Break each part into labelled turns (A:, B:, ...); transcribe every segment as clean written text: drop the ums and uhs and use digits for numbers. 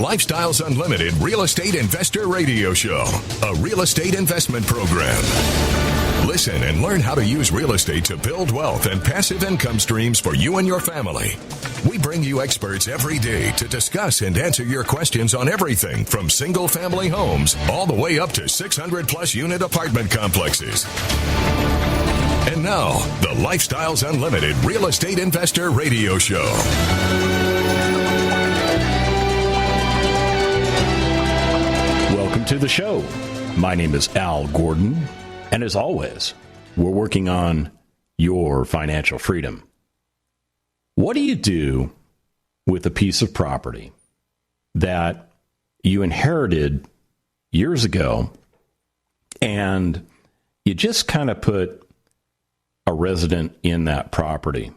A: Lifestyles Unlimited Real Estate Investor Radio Show, a real estate investment program. Listen and learn how to use real estate to build wealth and passive income streams for you and your family. We bring you experts every day to discuss and answer your questions on everything from single-family homes all the way up to 600-plus unit apartment complexes. And now, the Lifestyles Unlimited Real Estate Investor Radio Show.
B: Welcome to the show. My name is Al Gordon, and as always, we're working on your financial freedom. What do you do with a piece of property that you inherited years ago and you just kind of put a resident in that property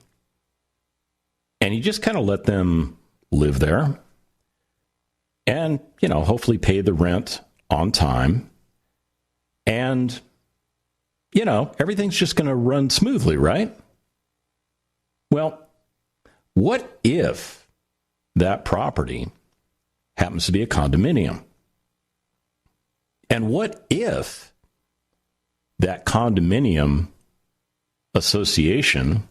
B: and you just kind of let them live there and, hopefully pay the rent on time and, everything's just going to run smoothly, right? Well, what if that property happens to be a condominium? And what if that condominium association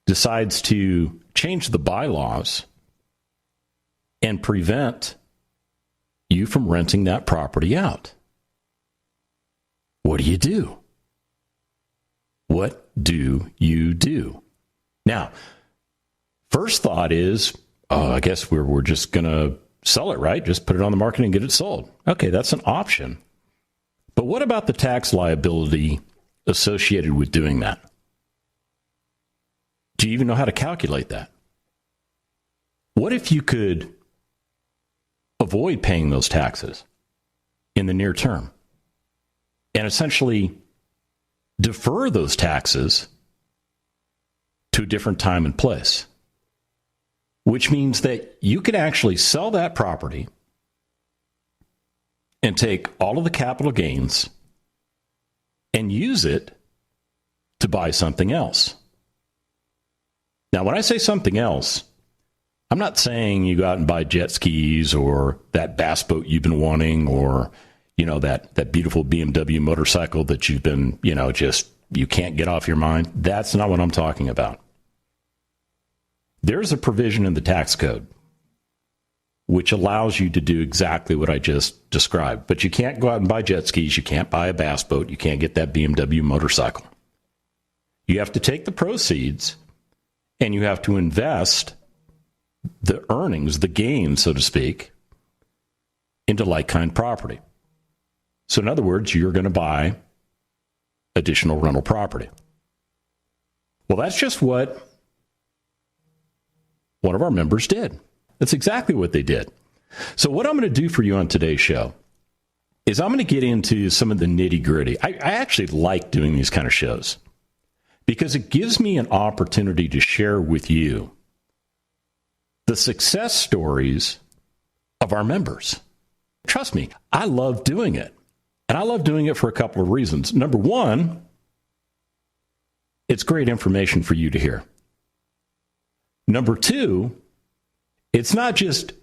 B: decides to change the bylaws and prevent you from renting that property out? What do you do? What do you do? Now, first thought is, I guess we're just going to sell it, right? Just put it on the market and get it sold. Okay, that's an option. But what about the tax liability associated with doing that? Do you even know how to calculate that? What if you could avoid paying those taxes in the near term and essentially defer those taxes to a different time and place? Which means that you could actually sell that property and take all of the capital gains and use it to buy something else. Now, when I say something else, I'm not saying you go out and buy jet skis or that bass boat you've been wanting or, that beautiful BMW motorcycle that you've been, you can't get off your mind. That's not what I'm talking about. There's a provision in the tax code which allows you to do exactly what I just described. But you can't go out and buy jet skis. You can't buy a bass boat. You can't get that BMW motorcycle. You have to take the proceeds and you have to invest the earnings, the gains, so to speak, into like-kind property. So in other words, you're going to buy additional rental property. Well, that's just what one of our members did. That's exactly what they did. So what I'm going to do for you on today's show is I'm going to get into some of the nitty-gritty. I actually like doing these kind of shows because it gives me an opportunity to share with you the success stories of our members. Trust me, I love doing it. And I love doing it for a couple of reasons. Number one, it's great information for you to hear. Number two, it's not just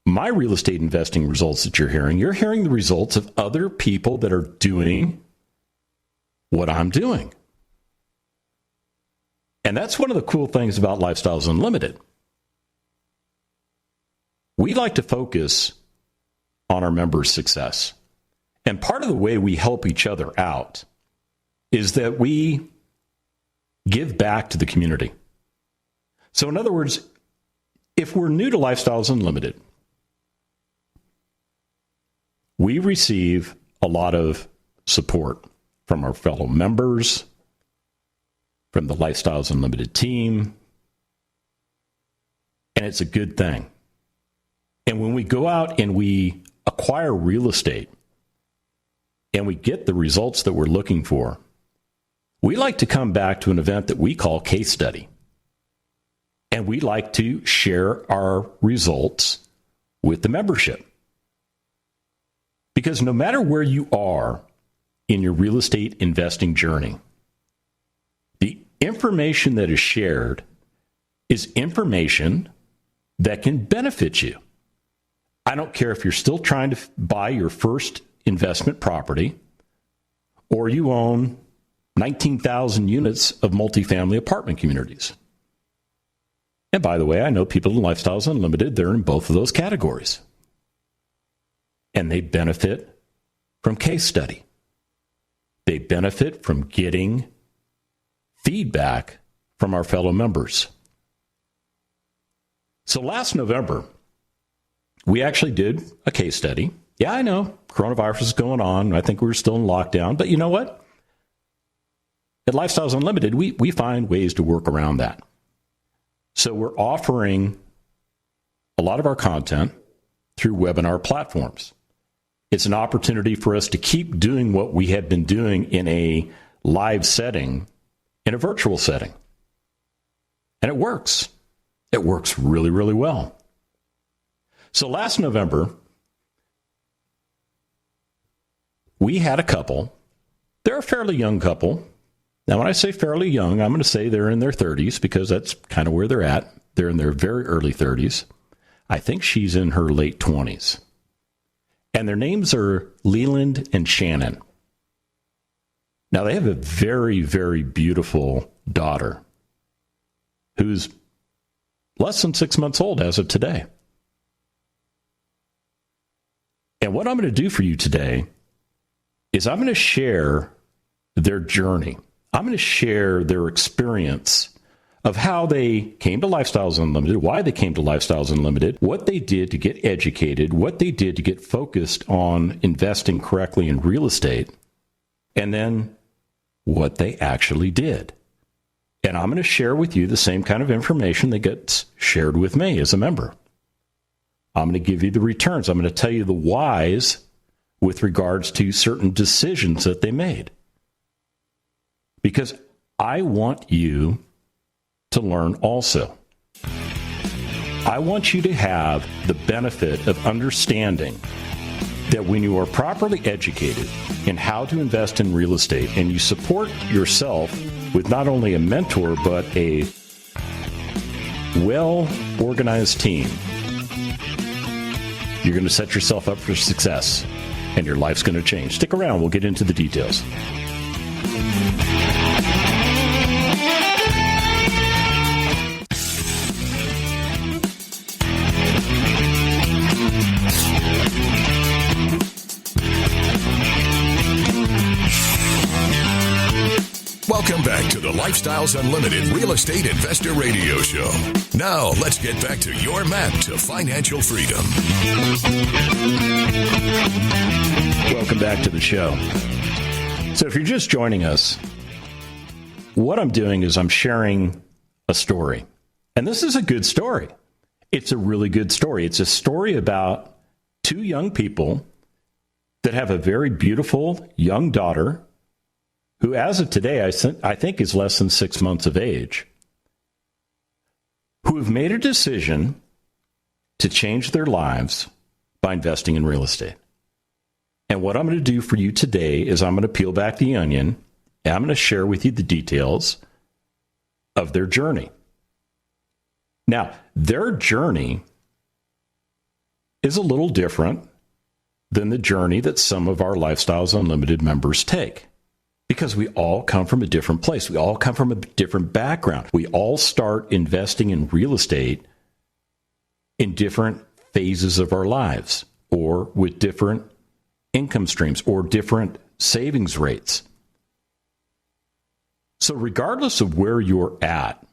B: my real estate investing results that you're hearing. You're hearing the results of other people that are doing what I'm doing. And that's one of the cool things about Lifestyles Unlimited. We like to focus on our members' success. And part of the way we help each other out is that we give back to the community. So in other words, if we're new to Lifestyles Unlimited, we receive a lot of support from our fellow members, from the Lifestyles Unlimited team, and it's a good thing. And when we go out and we acquire real estate and we get the results that we're looking for, we like to come back to an event that we call Case Study. And we like to share our results with the membership. Because no matter where you are in your real estate investing journey, the information that is shared is information that can benefit you. I don't care if you're still trying to buy your first investment property or you own 19,000 units of multifamily apartment communities. And by the way, I know people in Lifestyles Unlimited, they're in both of those categories. And they benefit from case study. They benefit from getting feedback from our fellow members. So last November, we actually did a case study. Yeah, I know, coronavirus is going on. I think we were still in lockdown. But you know what? At Lifestyles Unlimited, we find ways to work around that. So we're offering a lot of our content through webinar platforms. It's an opportunity for us to keep doing what we had been doing in a live setting, in a virtual setting. And it works. It works really, really well. So last November, we had a couple. They're a fairly young couple. Now, when I say fairly young, I'm going to say they're in their 30s because that's kind of where they're at. They're in their very early 30s. I think she's in her late 20s. And their names are Leland and Shannon. Now, they have a very, very beautiful daughter who's less than 6 months old as of today. And what I'm going to do for you today is I'm going to share their journey. I'm going to share their experience of how they came to Lifestyles Unlimited, why they came to Lifestyles Unlimited, what they did to get educated, what they did to get focused on investing correctly in real estate, and then what they actually did. And I'm going to share with you the same kind of information that gets shared with me as a member. I'm going to give you the returns. I'm going to tell you the whys with regards to certain decisions that they made. Because I want you to learn also. I want you to have the benefit of understanding that when you are properly educated in how to invest in real estate and you support yourself with not only a mentor but a well-organized team, you're going to set yourself up for success and your life's going to change. Stick around. We'll get into the details.
A: Welcome back to the Lifestyles Unlimited Real Estate Investor Radio Show. Now, let's get back to your map to financial freedom.
B: Welcome back to the show. So if you're just joining us, what I'm doing is I'm sharing a story. And this is a good story. It's a really good story. It's a story about two young people that have a very beautiful young daughter who, as of today, I think is less than 6 months of age, who have made a decision to change their lives by investing in real estate. And what I'm going to do for you today is I'm going to peel back the onion, and I'm going to share with you the details of their journey. Now, their journey is a little different than the journey that some of our Lifestyles Unlimited members take. Because we all come from a different place. We all come from a different background. We all start investing in real estate in different phases of our lives, or with different income streams, or different savings rates. So regardless of where you're at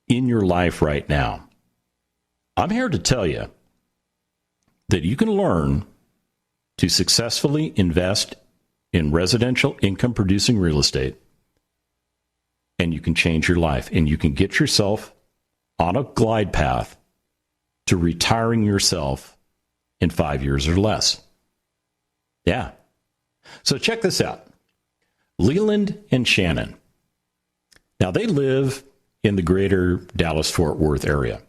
B: in your life right now, I'm here to tell you that you can learn to successfully invest in residential income-producing real estate, and you can change your life, and you can get yourself on a glide path to retiring yourself in 5 years or less. Yeah. So check this out. Leland and Shannon. Now, they live in the greater Dallas-Fort Worth area.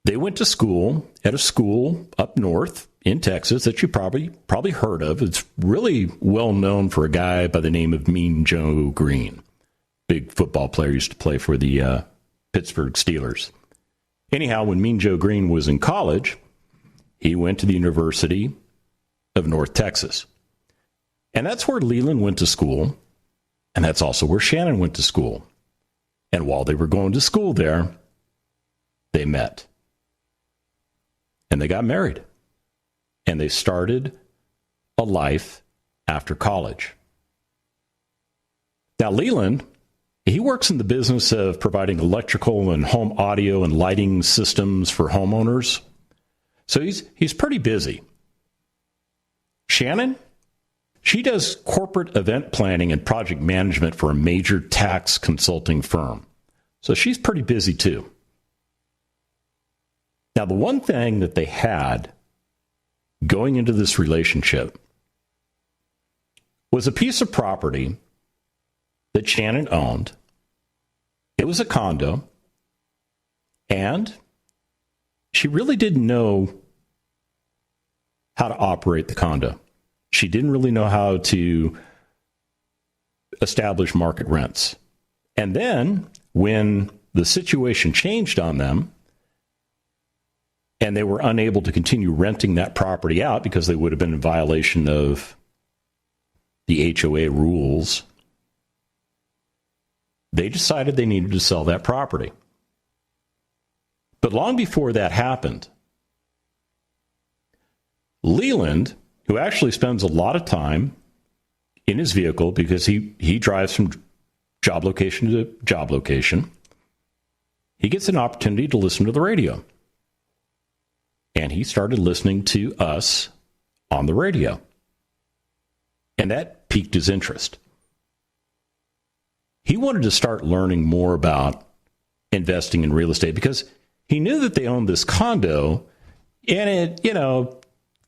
B: They went to school at a school up north in Texas that you probably heard of. It's really well known for a guy by the name of Mean Joe Green. Big football player, used to play for the Pittsburgh Steelers. Anyhow, when Mean Joe Green was in college, he went to the University of North Texas. And that's where Leland went to school, and that's also where Shannon went to school. And while they were going to school there, they met. And they got married. And they started a life after college. Now, Leland, he works in the business of providing electrical and home audio and lighting systems for homeowners. So he's pretty busy. Shannon, she does corporate event planning and project management for a major tax consulting firm. So she's pretty busy too. Now, the one thing that they had going into this relationship was a piece of property that Shannon owned. It was a condo, and she really didn't know how to operate the condo. She didn't really know how to establish market rents. And then when the situation changed on them and they were unable to continue renting that property out because they would have been in violation of the HOA rules, they decided they needed to sell that property. But long before that happened, Leland, who actually spends a lot of time in his vehicle because he drives from job location to job location, he gets an opportunity to listen to the radio. And he started listening to us on the radio. And that piqued his interest. He wanted to start learning more about investing in real estate because he knew that they owned this condo, and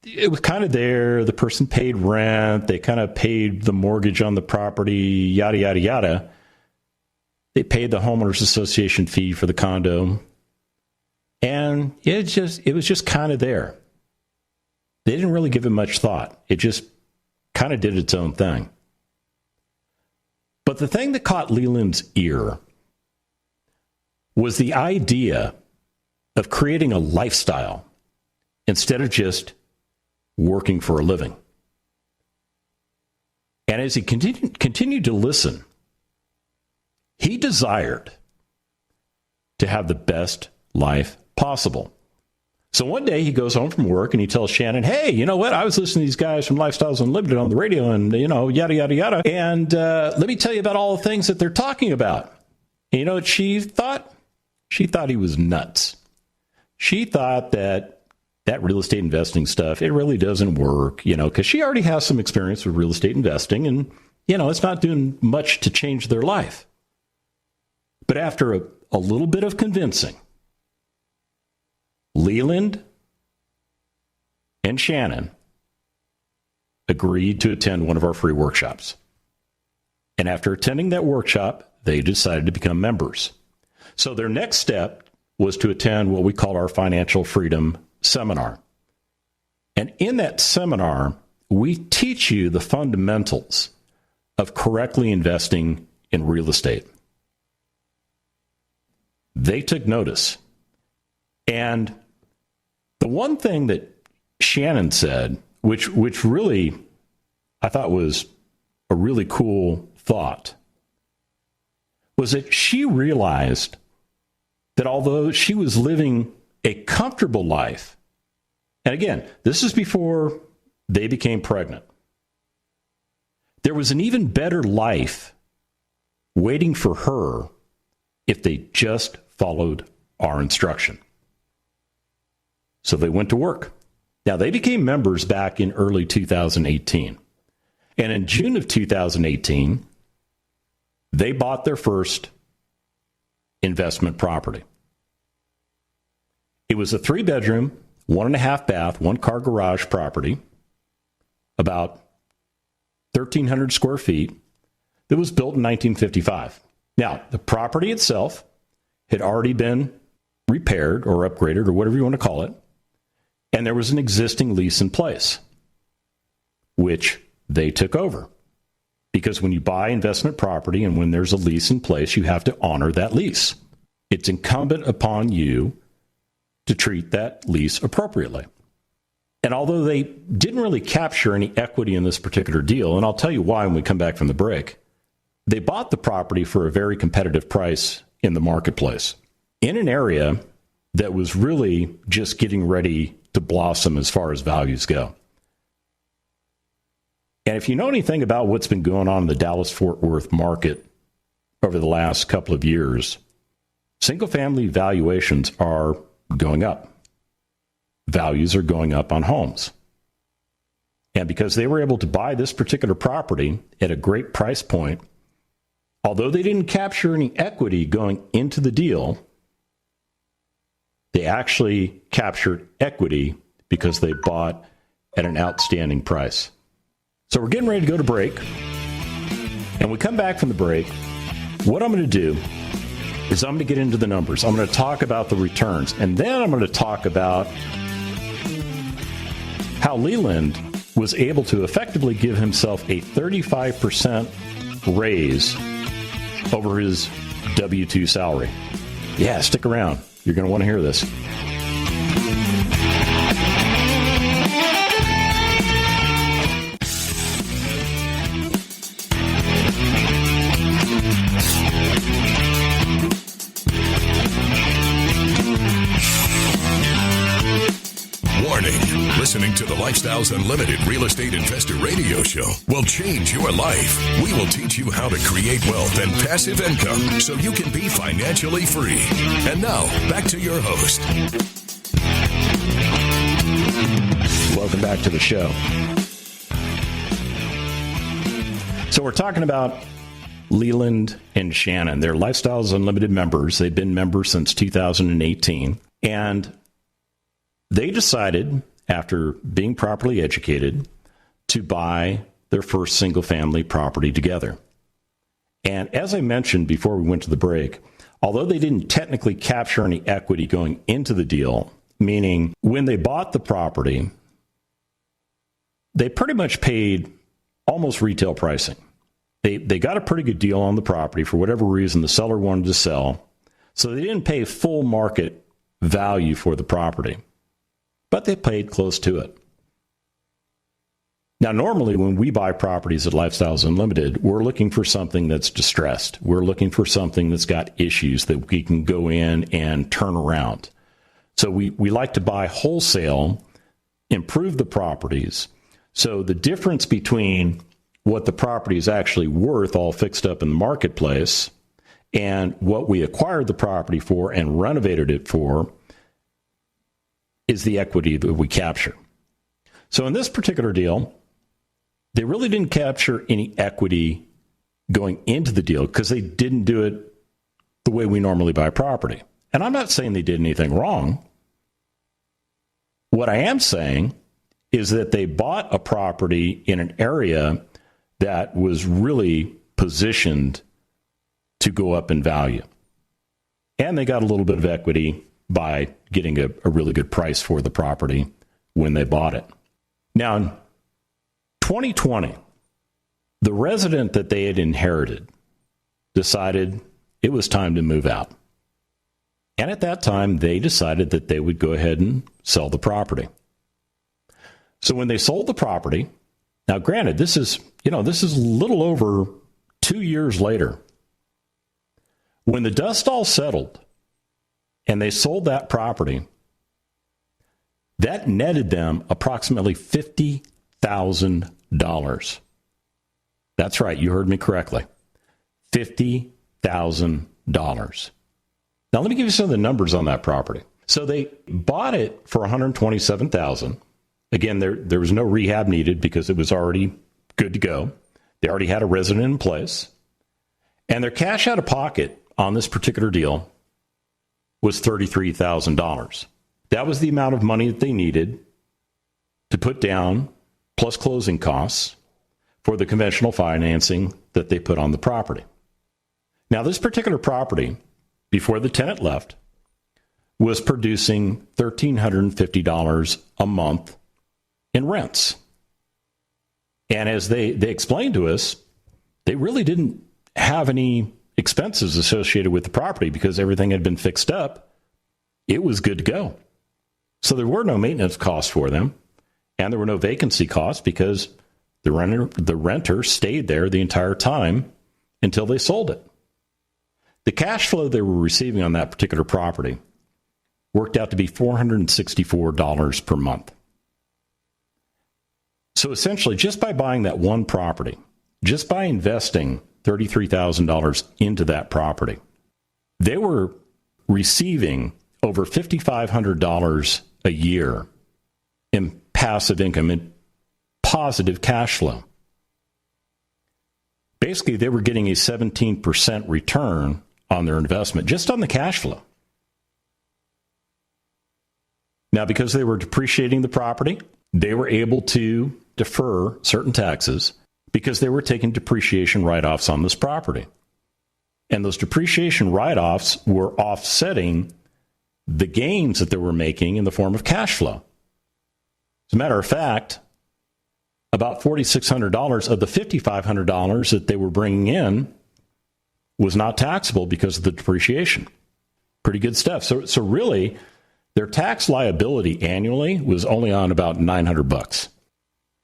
B: it was kind of there. The person paid rent. They kind of paid the mortgage on the property, yada, yada, yada. They paid the homeowners association fee for the condo. And it was just kind of there. They didn't really give it much thought. It just kind of did its own thing. But the thing that caught Leland's ear was the idea of creating a lifestyle instead of just working for a living. And as he continued to listen, he desired to have the best life possible. So one day he goes home from work and he tells Shannon, hey, you know what? I was listening to these guys from Lifestyles Unlimited on the radio and, yada, yada, yada. And let me tell you about all the things that they're talking about. And you know what she thought? She thought he was nuts. She thought that real estate investing stuff, it really doesn't work, because she already has some experience with real estate investing and, it's not doing much to change their life. But after a little bit of convincing, Leland and Shannon agreed to attend one of our free workshops. And after attending that workshop, they decided to become members. So their next step was to attend what we call our Financial Freedom Seminar. And in that seminar, we teach you the fundamentals of correctly investing in real estate. They took notice. And the one thing that Shannon said, which really I thought was a really cool thought, was that she realized that although she was living a comfortable life, and again, this is before they became pregnant, there was an even better life waiting for her if they just followed our instruction. So they went to work. Now, they became members back in early 2018. And in June of 2018, they bought their first investment property. It was a 3-bedroom, 1.5 bath, 1-car garage property, about 1,300 square feet, that was built in 1955. Now, the property itself had already been repaired or upgraded or whatever you want to call it, and there was an existing lease in place, which they took over. Because when you buy investment property and when there's a lease in place, you have to honor that lease. It's incumbent upon you to treat that lease appropriately. And although they didn't really capture any equity in this particular deal, and I'll tell you why when we come back from the break, they bought the property for a very competitive price in the marketplace in an area that was really just getting ready to blossom as far as values go. And if you know anything about what's been going on in the Dallas-Fort Worth market over the last couple of years, single-family valuations are going up. Values are going up on homes. And because they were able to buy this particular property at a great price point, although they didn't capture any equity going into the deal, they actually captured equity because they bought at an outstanding price. So we're getting ready to go to break. And we come back from the break. What I'm going to do is I'm going to get into the numbers. I'm going to talk about the returns. And then I'm going to talk about how Leland was able to effectively give himself a 35% raise over his W-2 salary. Yeah, stick around. You're going to want to hear this.
A: Warning, listening to the Lifestyles Unlimited Real Estate Investor Radio Show will change your life. We will teach you how to create wealth and passive income so you can be financially free. And now, back to your host.
B: Welcome back to the show. So we're talking about Leland and Shannon. They're Lifestyles Unlimited members. They've been members since 2018. And they decided, after being properly educated, to buy their first single-family property together. And as I mentioned before we went to the break, although they didn't technically capture any equity going into the deal, meaning when they bought the property, they pretty much paid almost retail pricing. They got a pretty good deal on the property. For whatever reason, the seller wanted to sell, so they didn't pay full market value for the property, but they paid close to it. Now, normally when we buy properties at Lifestyles Unlimited, we're looking for something that's distressed. We're looking for something that's got issues that we can go in and turn around. So we like to buy wholesale, improve the properties. So the difference between what the property is actually worth, all fixed up in the marketplace, and what we acquired the property for and renovated it for is the equity that we capture. So in this particular deal, they really didn't capture any equity going into the deal because they didn't do it the way we normally buy property. And I'm not saying they did anything wrong. What I am saying is that they bought a property in an area that was really positioned to go up in value. And they got a little bit of equity by getting a really good price for the property when they bought it. Now, in 2020, the resident that they had inherited decided it was time to move out. And at that time, they decided that they would go ahead and sell the property. So when they sold the property, now granted, this is a little over 2 years later. When the dust all settled and they sold that property, that netted them approximately $50,000. That's right, you heard me correctly. $50,000. Now let me give you some of the numbers on that property. So they bought it for $127,000. Again, there was no rehab needed because it was already good to go. They already had a resident in place. And their cash out of pocket on this particular deal was $33,000. That was the amount of money that they needed to put down, plus closing costs, for the conventional financing that they put on the property. Now, this particular property, before the tenant left, was producing $1,350 a month in rents. And as they explained to us, they really didn't have any expenses associated with the property because everything had been fixed up. It was good to go. So there were no maintenance costs for them, and there were no vacancy costs because the renter stayed there the entire time until they sold it. The cash flow they were receiving on that particular property worked out to be $464 per month. So essentially, just by buying that one property, just by investing $33,000 into that property, they were receiving over $5,500 a year in passive income, in positive cash flow. Basically, they were getting a 17% return on their investment, just on the cash flow. Now, because they were depreciating the property, they were able to defer certain taxes because they were taking depreciation write-offs on this property. And those depreciation write-offs were offsetting the gains that they were making in the form of cash flow. As a matter of fact, about $4,600 of the $5,500 that they were bringing in was not taxable because of the depreciation. Pretty good stuff. So really, their tax liability annually was only on about $900.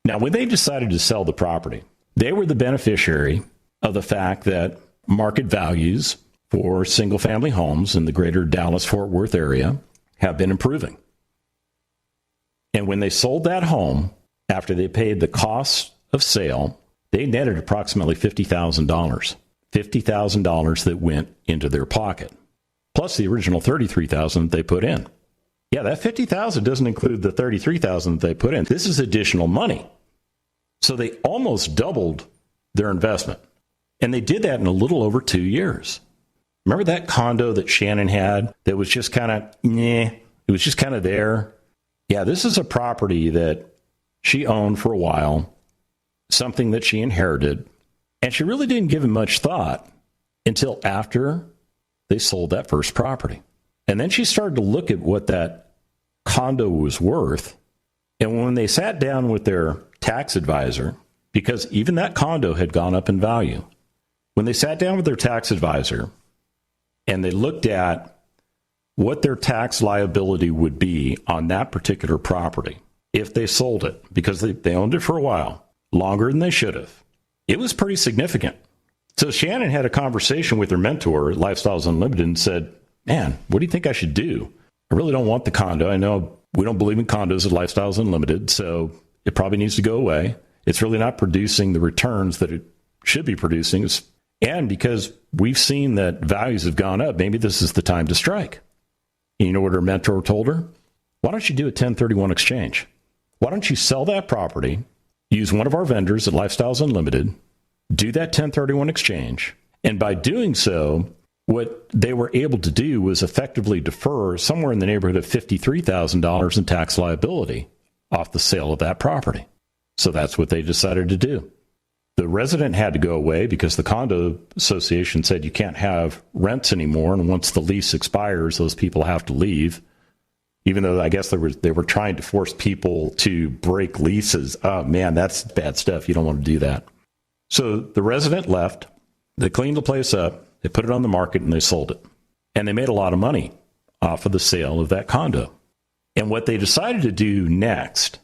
B: Now, when they decided to sell the property, they were the beneficiary of the fact that market values for single-family homes in the greater Dallas-Fort Worth area have been improving. And when they sold that home, after they paid the cost of sale, they netted approximately $50,000. $50,000 that went into their pocket, plus the original $33,000 they put in. Yeah, that $50,000 doesn't include the $33,000 they put in. This is additional money. So they almost doubled their investment. And they did that in a little over 2 years. Remember that condo that Shannon had that was just kind of, it was just kind of there? Yeah, this is a property that she owned for a while, something that she inherited, and she really didn't give it much thought until after they sold that first property. And then she started to look at what that condo was worth. And when they sat down with their tax advisor, because even that condo had gone up in value, when they sat down with their tax advisor and they looked at what their tax liability would be on that particular property if they sold it, because they owned it for a while, longer than they should have, it was pretty significant. So Shannon had a conversation with her mentor at Lifestyles Unlimited and said, man, what do you think I should do? I really don't want the condo. I know we don't believe in condos at Lifestyles Unlimited, so it probably needs to go away. It's really not producing the returns that it should be producing. And because we've seen that values have gone up, maybe this is the time to strike. And you know what her mentor told her? Why don't you do a 1031 exchange? Why don't you sell that property, use one of our vendors at Lifestyles Unlimited, do that 1031 exchange, and by doing so, what they were able to do was effectively defer somewhere in the neighborhood of $53,000 in tax liability off the sale of that property. So that's what they decided to do. The resident had to go away because the condo association said you can't have rents anymore, and once the lease expires, those people have to leave. Even though I guess they were trying to force people to break leases. Oh, man, that's bad stuff. You don't want to do that. So the resident left. They cleaned the place up. They put it on the market, and they sold it. And they made a lot of money off of the sale of that condo. And what they decided to do next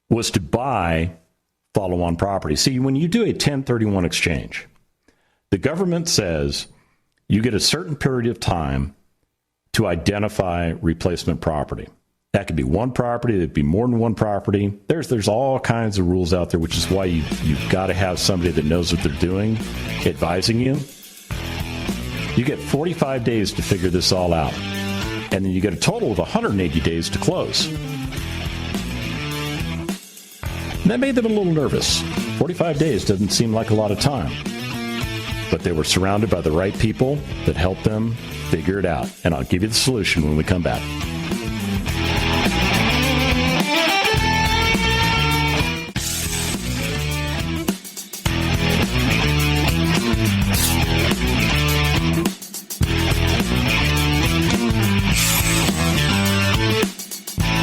B: was to buy follow-on property. See, when you do a 1031 exchange, the government says you get a certain period of time to identify replacement property. That could be one property, it could be more than one property. There's all kinds of rules out there, which is why you've got to have somebody that knows what they're doing advising you. You get 45 days to figure this all out. And then you get a total of 180 days to close. And that made them a little nervous. 45 days doesn't seem like a lot of time. But they were surrounded by the right people that helped them figure it out. And I'll give you the solution when we come back.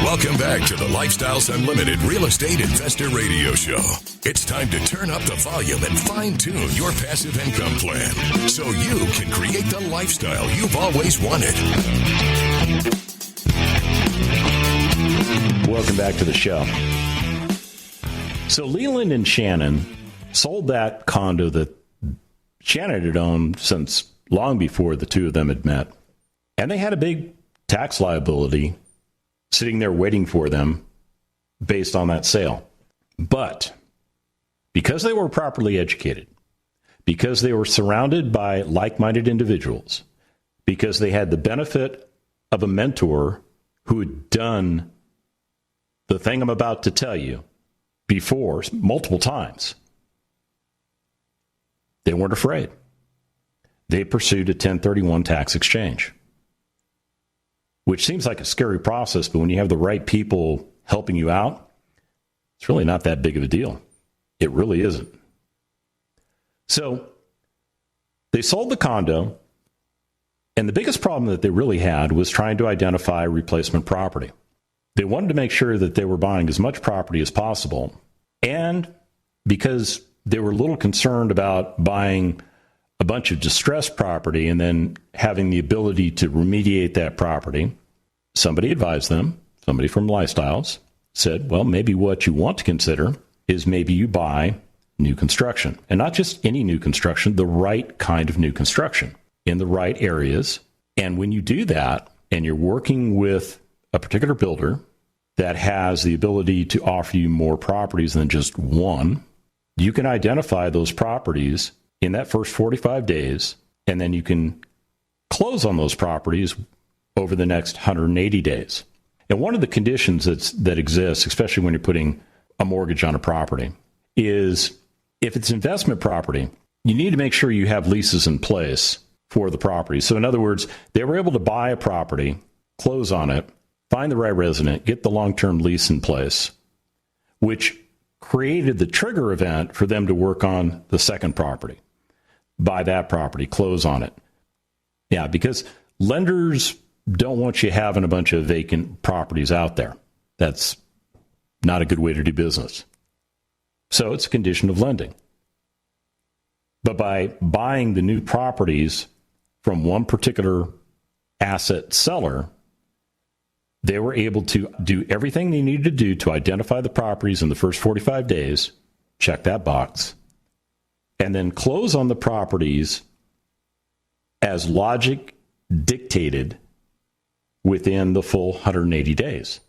A: Welcome back to the Lifestyles Unlimited Real Estate Investor Radio Show. It's time to turn up the volume and fine-tune your passive income plan so you can create the lifestyle you've always wanted.
B: Welcome back to the show. So Leland and Shannon sold that condo that Shannon had owned since long before the two of them had met. And they had a big tax liability sitting there waiting for them based on that sale. But because they were properly educated, because they were surrounded by like-minded individuals, because they had the benefit of a mentor who had done the thing I'm about to tell you before multiple times, they weren't afraid. They pursued a 1031 tax exchange, which seems like a scary process, but when you have the right people helping you out, it's really not that big of a deal. It really isn't. So they sold the condo, and the biggest problem that they really had was trying to identify replacement property. They wanted to make sure that they were buying as much property as possible, and because they were a little concerned about buying a bunch of distressed property and then having the ability to remediate that property, somebody advised them, somebody from Lifestyles, said, well, maybe what you want to consider is maybe you buy new construction. And not just any new construction, the right kind of new construction in the right areas. And when you do that, and you're working with a particular builder that has the ability to offer you more properties than just one, you can identify those properties in that first 45 days, and then you can close on those properties over the next 180 days. And one of the conditions that exists, especially when you're putting a mortgage on a property, is if it's investment property, you need to make sure you have leases in place for the property. So in other words, they were able to buy a property, close on it, find the right resident, get the long-term lease in place, which created the trigger event for them to work on the second property, buy that property, close on it. Yeah, because lenders don't want you having a bunch of vacant properties out there. That's not a good way to do business. So it's a condition of lending. But by buying the new properties from one particular asset seller, they were able to do everything they needed to do to identify the properties in the first 45 days, check that box, and then close on the properties as logic dictated within the full 180 days.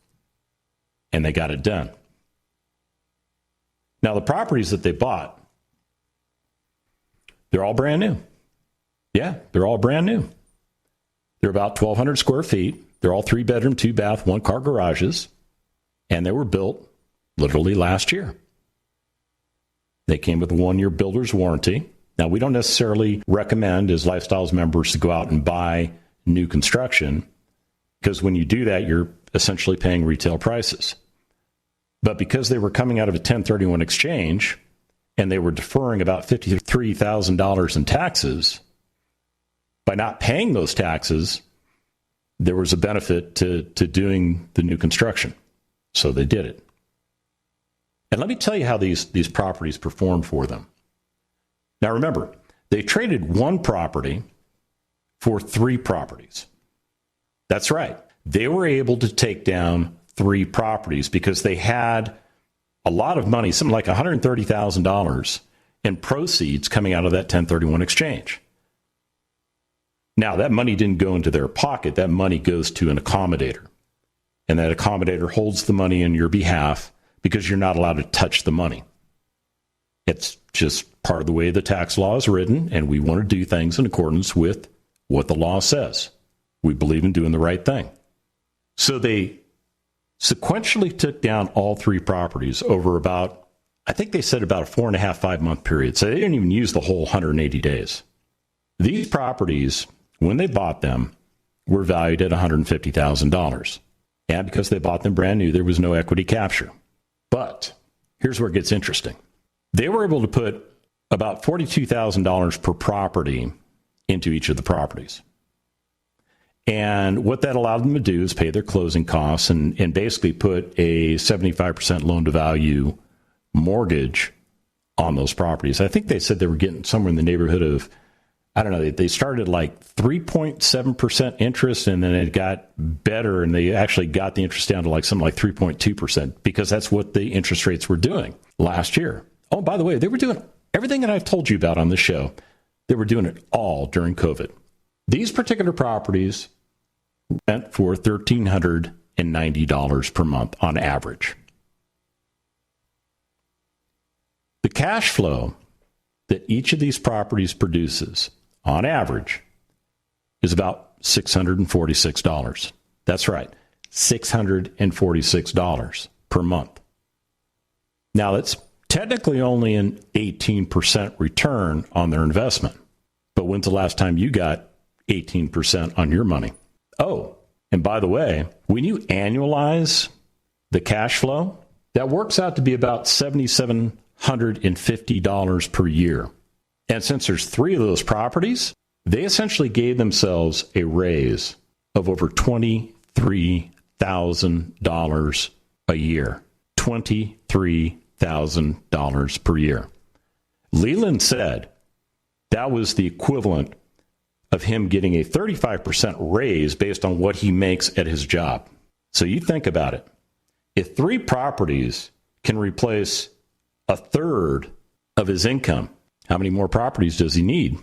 B: And they got it done. Now, the properties that they bought, they're all brand new. Yeah, they're all brand new. They're about 1,200 square feet. They're all 3-bedroom, 2-bath, 1-car garages, and they were built literally last year. They came with a 1-year builder's warranty. Now, we don't necessarily recommend as Lifestyles members to go out and buy new construction, because when you do that, you're essentially paying retail prices. But because they were coming out of a 1031 exchange and they were deferring about $53,000 in taxes, by not paying those taxes, there was a benefit to doing the new construction. So they did it. And let me tell you how these properties performed for them. Now remember, they traded one property for 3 properties. That's right. They were able to take down 3 properties because they had a lot of money, something like $130,000 in proceeds coming out of that 1031 exchange. Now, that money didn't go into their pocket. That money goes to an accommodator. And that accommodator holds the money in your behalf because you're not allowed to touch the money. It's just part of the way the tax law is written, and we want to do things in accordance with what the law says. We believe in doing the right thing. So they sequentially took down all 3 properties over about, I think they said about a 4.5, 5-month period. So they didn't even use the whole 180 days. These properties, when they bought them, were valued at $150,000. And because they bought them brand new, there was no equity capture. But here's where it gets interesting. They were able to put about $42,000 per property into each of the properties. And what that allowed them to do is pay their closing costs and basically put a 75% loan-to-value mortgage on those properties. I think they said they were getting somewhere in the neighborhood of I don't know, they started like 3.7% interest, and then it got better, and they actually got the interest down to like something like 3.2% because that's what the interest rates were doing last year. Oh, by the way, they were doing everything that I've told you about on the show. They were doing it all during COVID. These particular properties rent for $1,390 per month on average. The cash flow that each of these properties produces on average is about $646. That's right, $646 per month. Now, that's technically only an 18% return on their investment. But when's the last time you got 18% on your money? Oh, and by the way, when you annualize the cash flow, that works out to be about $7,750 per year. And since there's 3 of those properties, they essentially gave themselves a raise of over $23,000 a year. $23,000 per year. Leland said that was the equivalent of him getting a 35% raise based on what he makes at his job. So you think about it. If 3 properties can replace a third of his income, how many more properties does he need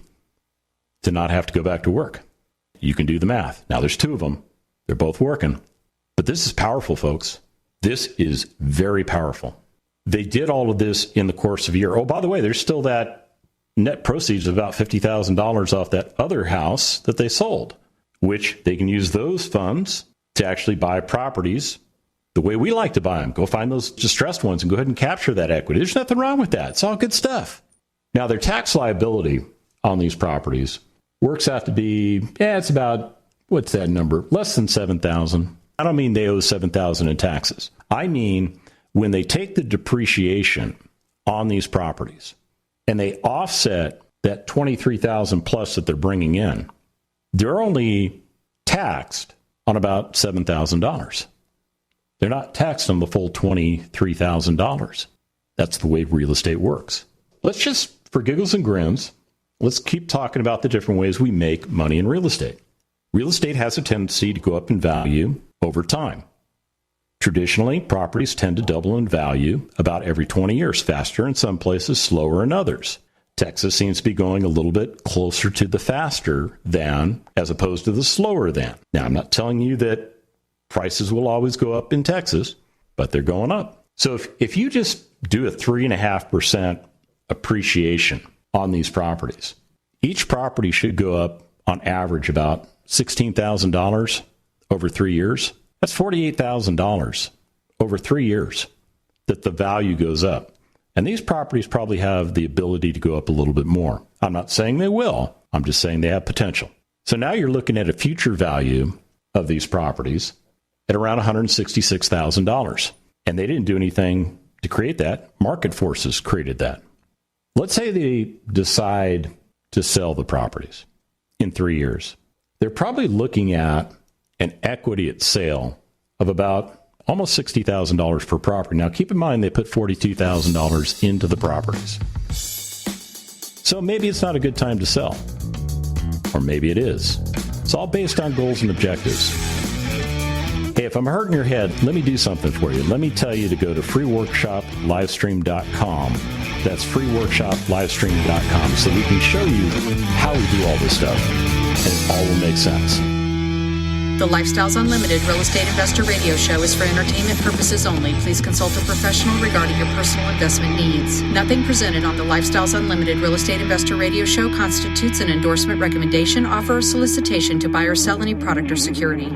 B: to not have to go back to work? You can do the math. Now, there's 2 of them. They're both working. But this is powerful, folks. This is very powerful. They did all of this in the course of a year. Oh, by the way, there's still that net proceeds of about $50,000 off that other house that they sold, which they can use those funds to actually buy properties the way we like to buy them. Go find those distressed ones and go ahead and capture that equity. There's nothing wrong with that. It's all good stuff. Now, their tax liability on these properties works out to be, it's about, what's that number? Less than $7,000. I don't mean they owe $7,000 in taxes. I mean, when they take the depreciation on these properties and they offset that $23,000 plus that they're bringing in, they're only taxed on about $7,000. They're not taxed on the full $23,000. That's the way real estate works. Let's just, for giggles and grins, let's keep talking about the different ways we make money in real estate. Real estate has a tendency to go up in value over time. Traditionally, properties tend to double in value about every 20 years, faster in some places, slower in others. Texas seems to be going a little bit closer to the faster than as opposed to the slower than. Now, I'm not telling you that prices will always go up in Texas, but they're going up. So if you just do a 3.5% appreciation on these properties, each property should go up on average about $16,000 over 3 years. That's $48,000 over 3 years that the value goes up. And these properties probably have the ability to go up a little bit more. I'm not saying they will. I'm just saying they have potential. So now you're looking at a future value of these properties at around $166,000. And they didn't do anything to create that. Market forces created that. Let's say they decide to sell the properties in 3 years. They're probably looking at an equity at sale of about almost $60,000 per property. Now, keep in mind, they put $42,000 into the properties. So maybe it's not a good time to sell. Or maybe it is. It's all based on goals and objectives. Hey, if I'm hurting your head, let me do something for you. Let me tell you to go to freeworkshoplivestream.com. That's freeworkshoplivestream.com so we can show you how we do all this stuff. And it all will make sense.
C: The Lifestyles Unlimited Real Estate Investor Radio Show is for entertainment purposes only. Please consult a professional regarding your personal investment needs. Nothing presented on the Lifestyles Unlimited Real Estate Investor Radio Show constitutes an endorsement, recommendation, offer, or solicitation to buy or sell any product or security.